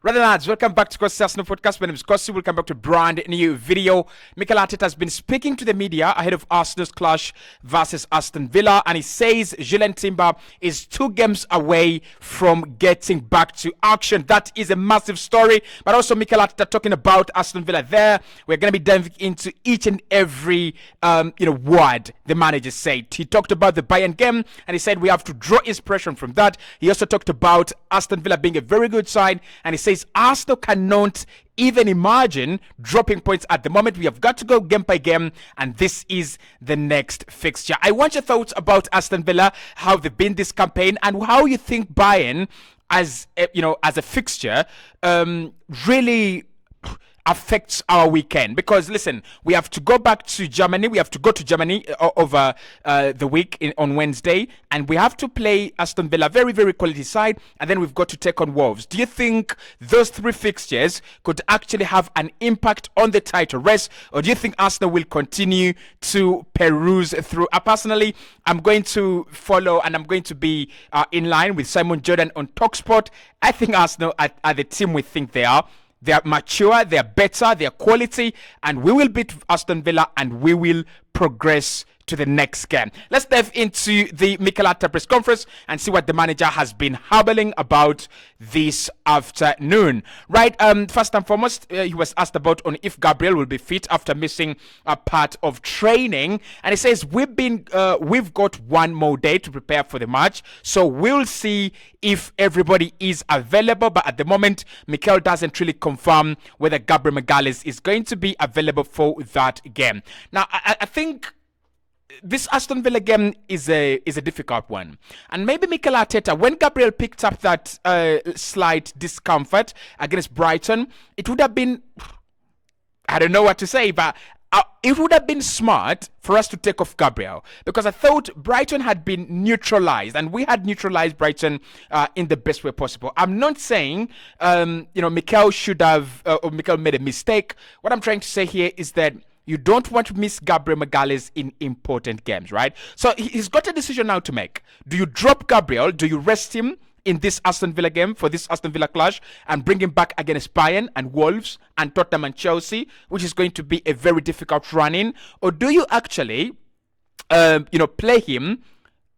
Rather lads, welcome back to Cossy Arsenal Podcast. My name is Cossy. Welcome back to a brand new video. Mikel Arteta has been speaking to the media ahead of Arsenal's clash versus Aston Villa, and he says Julian Timber is 2 games away from getting back to action. That is a massive story, but also Mikel Arteta talking about Aston Villa there. We're going to be diving into each and every word the manager said. He talked about the Bayern game, and he said we have to draw inspiration from that. He also talked about Aston Villa being a very good side, and he says Arsenal cannot even imagine dropping points at the moment. We have got to go game by game, and this is the next fixture. I want your thoughts about Aston Villa, how they've been this campaign, and how you think Bayern as a fixture really affects our weekend. Because listen, we have to go back to Germany. We have to go to Germany over the week on Wednesday, and we have to play Aston Villa, very, very quality side, and then we've got to take on Wolves. Do you think those 3 fixtures could actually have an impact on the title race, or do you think Arsenal will continue to peruse through? Personally, I'm going to follow, and I'm going to be in line with Simon Jordan on TalkSport. I think Arsenal are the team we think they are. They are mature, they are better, they are quality, and we will beat Aston Villa and we will progress to the next game. Let's dive into the Mikel Arteta press conference and see what the manager has been babbling about this afternoon. Right, first and foremost, he was asked about if GABRIEL will be fit after missing a part of training, and he says we've got 1 more day to prepare for the match, so we'll see if everybody is available. But at the moment, Mikel doesn't really confirm whether Gabriel Magalhaes is going to be available for that game. Now, I think this Aston Villa game is a difficult one, and maybe Mikel Arteta, when Gabriel picked up that slight discomfort against Brighton, it would have been, I don't know what to say, but it would have been smart for us to take off Gabriel, because I thought Brighton had been neutralized, and we had neutralized Brighton in the best way possible. I'm not saying Mikel should have or Mikel made a mistake. What I'm trying to say here is that you don't want to miss Gabriel Magalhaes in important games, right? So he's got a decision now to make. Do you drop Gabriel? Do you rest him in this Aston Villa game, for this Aston Villa clash, and bring him back against Bayern and Wolves and Tottenham and Chelsea, which is going to be a very difficult run-in? Or do you actually, play him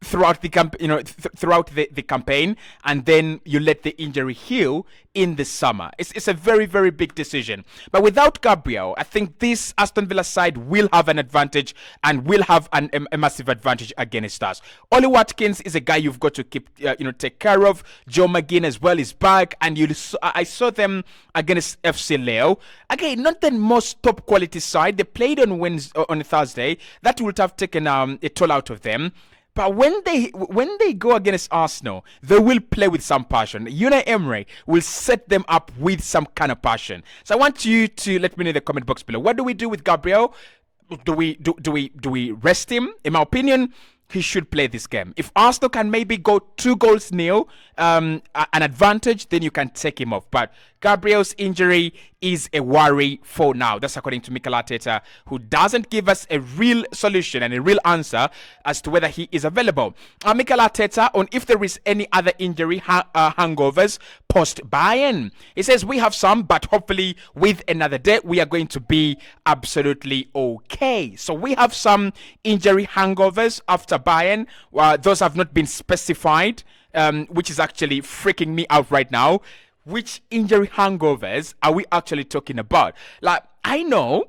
throughout the campaign, and then you let the injury heal in the summer? It's a very, very big decision. But without Gabriel, I think this Aston Villa side will have an advantage, and will have a massive advantage against us. Oli Watkins is a guy you've got to keep take care of. Joe McGinn as well is back, and I saw them against FC Leo. Again, not the most top quality side. They played on Thursday. That would have taken a toll out of them. But when they go against Arsenal, they will play with some passion. Unai Emery will set them up with some kind of passion. So I want you to let me know in the comment box below. What do we do with Gabriel? Do we rest him? In my opinion, he should play this game. If Arsenal can maybe go 2-0, an advantage, then you can take him off. But Gabriel's injury is a worry for now. That's according to Mikel Arteta, who doesn't give us a real solution and a real answer as to whether he is available. Mikel Arteta on if there is any other injury hangovers post-Bayern. He says we have some, but hopefully with another day, we are going to be absolutely okay. So we have some injury hangovers after Bayern. Those have not been specified, which is actually freaking me out right now. Which injury hangovers are we actually talking about? Like, I know,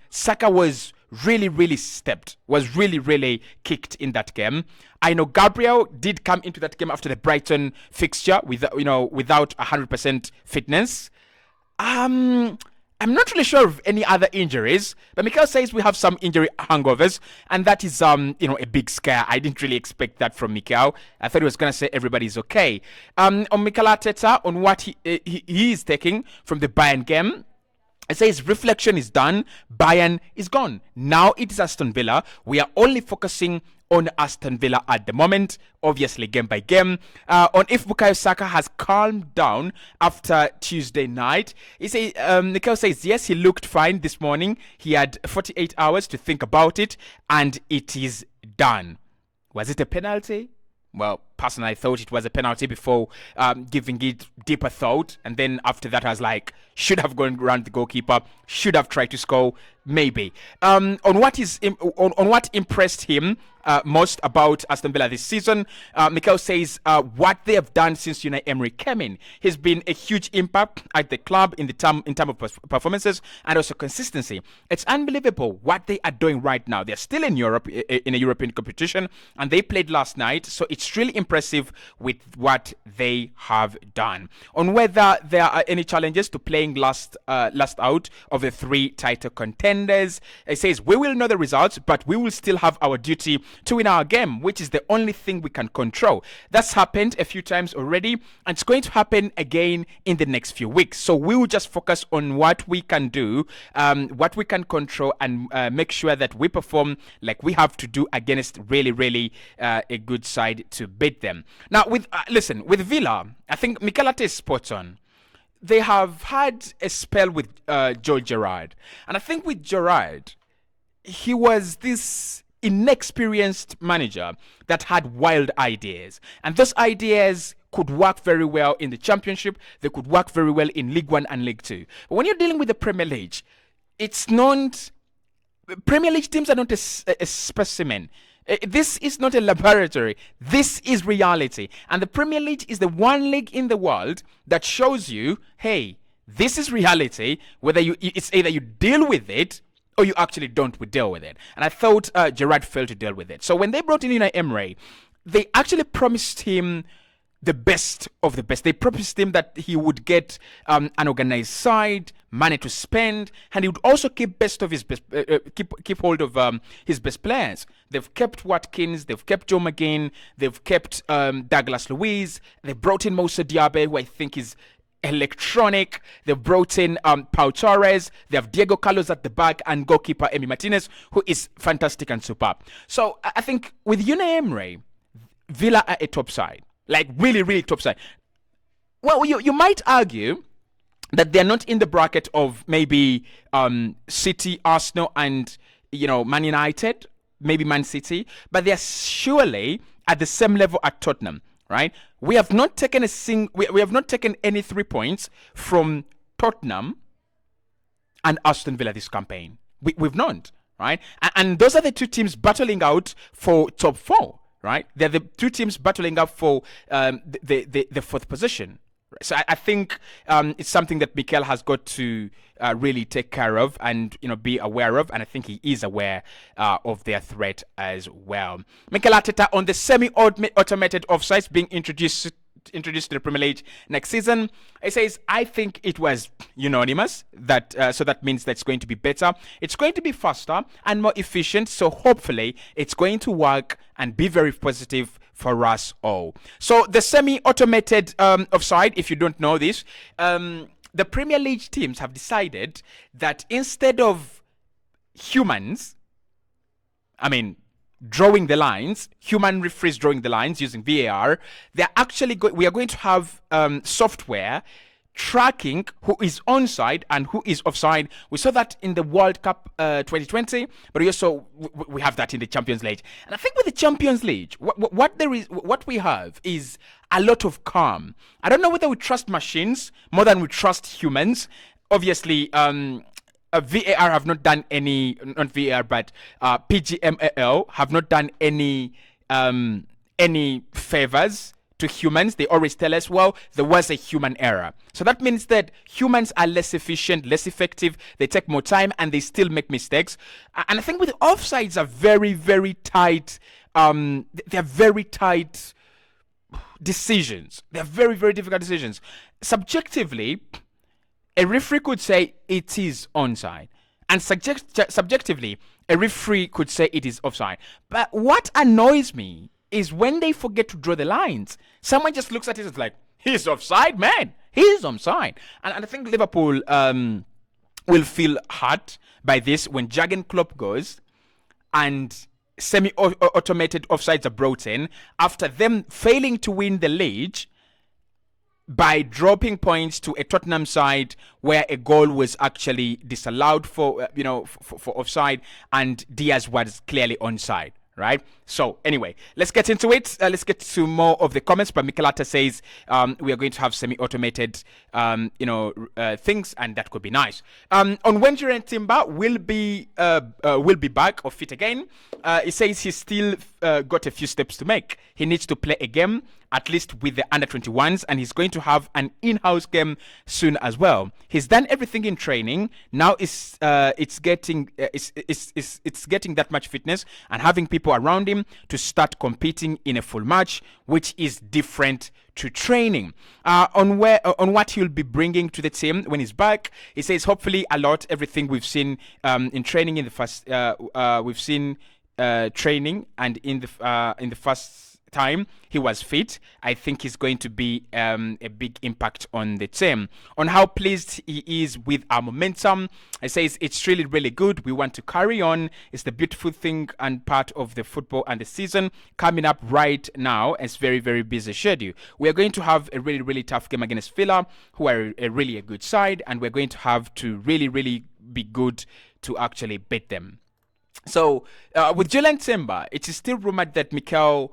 Saka was really stepped, was really kicked in that game. I know Gabriel did come into that game after the Brighton fixture without 100% fitness. I'm not really sure of any other injuries, but Mikel says we have some injury hangovers, and that is a big scare. I didn't really expect that from Mikel. I thought he was going to say everybody's okay. On Mikel Arteta, on what he is taking from the Bayern game, it says reflection is done, Bayern is gone. Now it is Aston Villa. We are only focusing on Aston Villa at the moment, obviously game by game. On if Bukayo Saka has calmed down after Tuesday night, Mikel says yes, he looked fine this morning. He had 48 hours to think about it, and it is done. Was it a penalty? Well, personally, I thought it was a penalty before giving it deeper thought. And then after that, I was like, should have gone around the goalkeeper, should have tried to score, maybe. On what impressed him most about Aston Villa this season, Mikel says what they have done since Unai Emery came in has been a huge impact at the club in terms of performances and also consistency. It's unbelievable what they are doing right now. They're still in Europe, in a European competition, and they played last night, so it's really impressive with what they have done. On whether there are any challenges to playing last out of the 3 title contenders, it says we will know the results, but we will still have our duty to win our game, which is the only thing we can control. That's happened a few times already, and it's going to happen again in the next few weeks. So we will just focus on what we can do, what we can control, and make sure that we perform like we have to do against really a good side to beat them. Now, with Villa, I think Mikel Arteta is spot on. They have had a spell with Joel Gerrard, and I think with Gerrard, he was this inexperienced manager that had wild ideas, and those ideas could work very well in the Championship. They could work very well in League One and League Two. But when you're dealing with the Premier League, it's not. Premier League teams are not a specimen. This is not a laboratory. This is reality. And the Premier League is the one league in the world that shows you, hey, this is reality. It's either you deal with it or you actually don't deal with it. And I thought Gerrard failed to deal with it. So when they brought in Unai Emery, they actually promised him the best of the best. They promised him that he would get an organized side, money to spend, and he would also keep keep hold of his best players. They've kept Watkins, they've kept Joe McGinn, they've kept Douglas Luiz. They brought in Moussa Diaby, who I think is electronic. They've brought in Pau Torres. They have Diego Carlos at the back and goalkeeper Emi Martinez, who is fantastic and superb. So I think with Unai Emery, Villa are a top side. Like really top side. Well, you might argue that they're not in the bracket of maybe City, Arsenal, and Man United, maybe Man City, but they're surely at the same level at Tottenham, right? We have not taken we have not taken any 3 points from Tottenham and Aston Villa this campaign. We've not, right? And those are the 2 teams battling out for top 4. Right, they're the 2 teams battling up for the 4th position. So I think it's something that Mikel has got to really take care of and be aware of, and I think he is aware of their threat as well. Mikel Arteta on the semi-automated offsides being introduced to the Premier League next season. It says, I think it was unanimous that so that means that it's going to be better. It's going to be faster and more efficient. So hopefully it's going to work and be very positive for us all. So the semi-automated offside, if you don't know this, the Premier League teams have decided that instead of humans, drawing the lines, human referees drawing the lines using VAR, they're actually we are going to have software tracking who is onside and who is offside. We saw that in the World Cup 2020, but we have that in the Champions League. And I think with the Champions League, what we have is a lot of calm. I don't know whether we trust machines more than we trust humans. Obviously, VAR have not done any, not VAR, but PGMAL have not done any favors to humans. They always tell us, well, there was a human error. So that means that humans are less efficient, less effective. They take more time and they still make mistakes. And I think with offsides are very tight. They're very tight decisions. They're very difficult decisions. Subjectively, a referee could say it is onside, and subjectively, a referee could say it is offside. But what annoys me is when they forget to draw the lines. Someone just looks at it and is like, he's offside, man. He's offside. And I think Liverpool will feel hurt by this when Jurgen Klopp goes and semi-automated offsides are brought in after them failing to win the league by dropping points to a Tottenham side where a goal was actually disallowed for offside, and Diaz was clearly onside, right? So anyway, let's get into it. Let's get to more of the comments. But Mikel Arteta says we are going to have semi-automated, things, and that could be nice. On when Julian Timber will be back or fit again, he says he's still got a few steps to make. He needs to play a game, at least with the under-21s, and he's going to have an in-house game soon as well. He's done everything in training. Now it's getting that much fitness and having people around him to start competing in a full match, which is different to training. On what he'll be bringing to the team when he's back, he says hopefully a lot. Everything we've seen in training in the first, we've seen training, and in the first time he was fit. I think he's going to be a big impact on the team. On how pleased he is with our momentum, he says it's really, really good. We want to carry on. It's the beautiful thing and part of the football and the season coming up right now. It's very, very busy schedule. We are going to have a really, really tough game against Villa, who are really a good side, and we're going to have to really, really be good to actually beat them. So with Julian Timber, it is still rumored that Mikel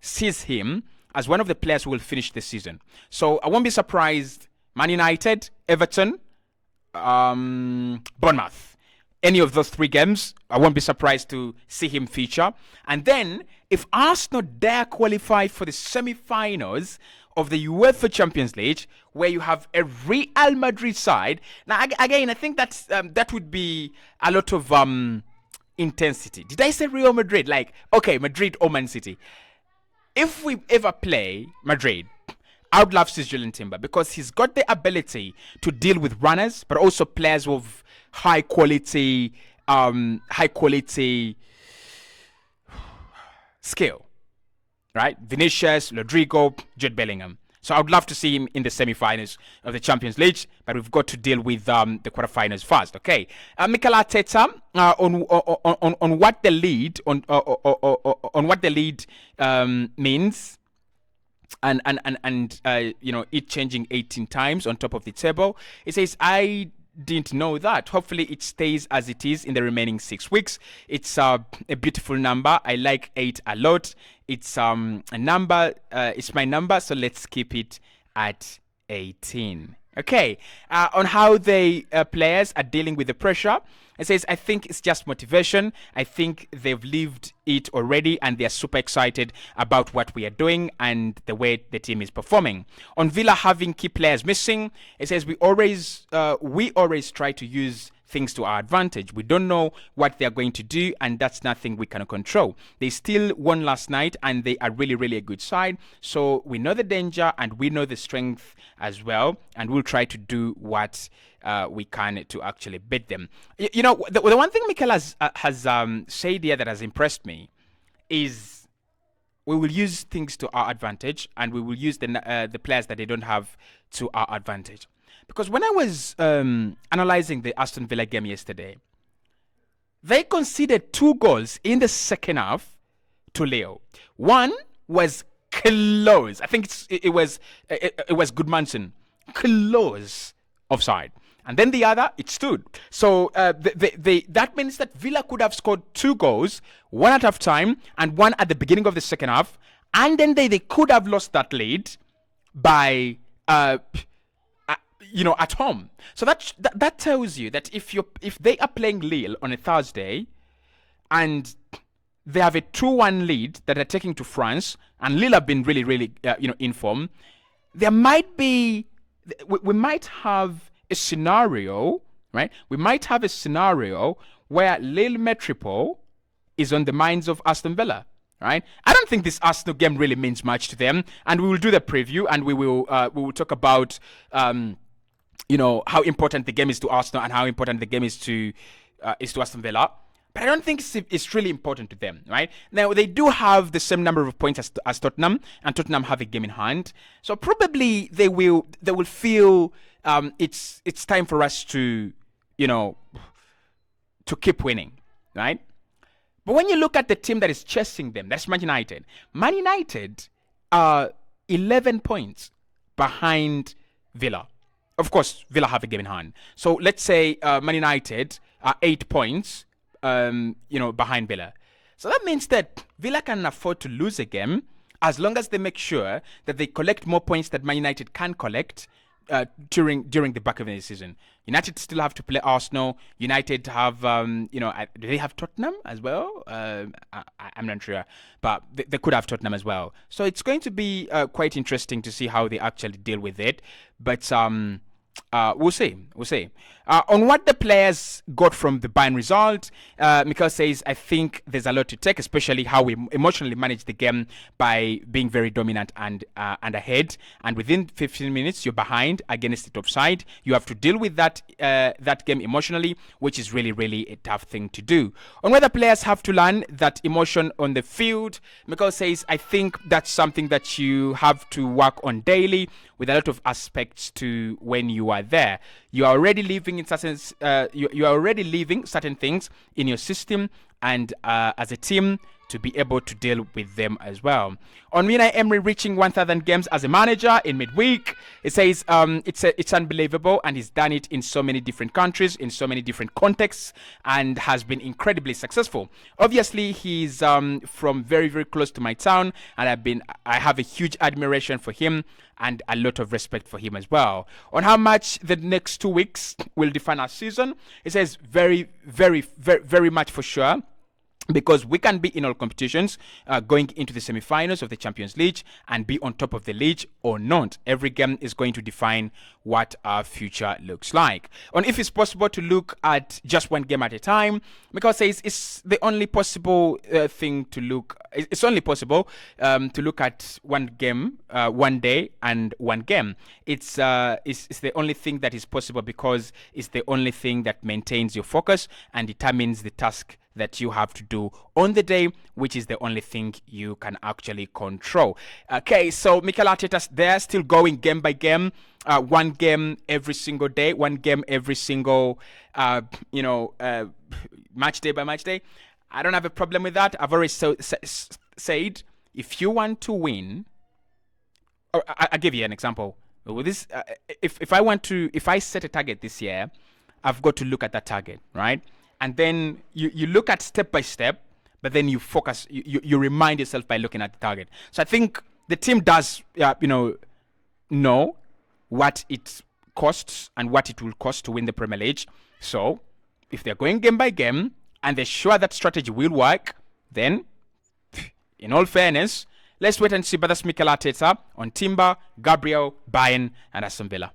sees him as one of the players who will finish the season. So I won't be surprised. Man United, Everton, Bournemouth. Any of those 3 games, I won't be surprised to see him feature. And then, if Arsenal dare qualify for the semi-finals of the UEFA Champions League, where you have a Real Madrid side. Now, again, I think that would be a lot of intensity. Did I say Real Madrid? Like, okay, Madrid or Man City. If we ever play Madrid, I would love to see Julian Timber, because he's got the ability to deal with runners, but also players with high quality skill, right? Vinicius, Rodrigo, Jude Bellingham. So I would love to see him in the semi-finals of the Champions League, but we've got to deal with the quarterfinals first. Okay, Mikel Arteta on what the lead means, and it changing 18 times on top of the table. It says I didn't know that. Hopefully it stays as it is in the remaining 6 weeks. It's a beautiful number. I like 8 a lot. It's a number. It's my number, so let's keep it at 18. Okay. On how the players are dealing with the pressure, it says I think it's just motivation. I think they've lived it already, and they're super excited about what we are doing and the way the team is performing. On Villa having key players missing, it says we always try to use things to our advantage. We don't know what they're going to do, and that's nothing we can control. They still won last night, and they are really, really a good side. So we know the danger and we know the strength as well, and we'll try to do what we can to actually beat them. The one thing Mikel has said here that has impressed me is we will use things to our advantage, and we will use the players that they don't have to our advantage. Because when I was analyzing the Aston Villa game yesterday, they conceded 2 goals in the second half to Leo. One was close. I think it was Goodmanson. Close offside. And then the other, it stood. So that means that Villa could have scored 2 goals, one at half time and one at the beginning of the second half. And then they could have lost that lead by at home. So that tells you that if they are playing Lille on a Thursday and they have a 2-1 lead that they're taking to France, and Lille have been really, really in form, there might be we might have a scenario, right? We might have a scenario where Lille Metropole is on the minds of Aston Villa. Right? I don't think this Arsenal game really means much to them, and we will do the preview, and we will talk about how important the game is to Arsenal and how important the game is to Aston Villa. But I don't think it's really important to them, right? Now they do have the same number of points as Tottenham, and Tottenham have a game in hand, so probably they will feel it's time for us to keep winning, right? But when you look at the team that is chasing them, that's Man United. Man United are 11 points behind Villa. Of course, Villa have a game in hand. So let's say Man United are 8 points, behind Villa. So that means that Villa can afford to lose a game as long as they make sure that they collect more points that Man United can collect during the back of the season. United still have to play Arsenal. United have, do they have Tottenham as well? I'm not sure, but they could have Tottenham as well. So it's going to be quite interesting to see how they actually deal with it. But we'll see. We'll see. On what the players got from the Bayern result, Mikel says, I think there's a lot to take, especially how we emotionally manage the game by being very dominant and ahead. And within 15 minutes, you're behind against the top side. You have to deal with that game emotionally, which is really, really a tough thing to do. On whether players have to learn that emotion on the field, Mikel says, I think that's something that you have to work on daily with a lot of aspects to when you are there. You are already living in certain you are already leaving certain things in your system and as a team to be able to deal with them as well. On Unai Emery reaching 1,000 games as a manager in midweek, it says it's unbelievable, and he's done it in so many different countries, in so many different contexts, and has been incredibly successful. Obviously, he's from very, very close to my town, and I have a huge admiration for him and a lot of respect for him as well. On how much the next 2 weeks will define our season, it says very, very, very, very much for sure. Because we can be in all competitions going into the semi-finals of the Champions League and be on top of the league or not. Every game is going to define what our future looks like. On if it's possible to look at just one game at a time, because it's the only possible thing to look. It's only possible to look at one game, one day, and one game. It's the only thing that is possible because it's the only thing that maintains your focus and determines the task that you have to do on the day, which is the only thing you can actually control. Okay, so Mikel Arteta, they're still going game by game, one game every single day, one game every single, match day by match day. I don't have a problem with that. I've already said, if you want to win, I'll give you an example. With this, if I set a target this year, I've got to look at that target, right? And then you look at step by step, but then you focus, you remind yourself by looking at the target. So I think the team does, know what it costs and what it will cost to win the Premier League. So if they're going game by game and they're sure that strategy will work, then in all fairness, let's wait and see. But that's Mikel Arteta on Timber, Gabriel, Bayern, and Aston Villa.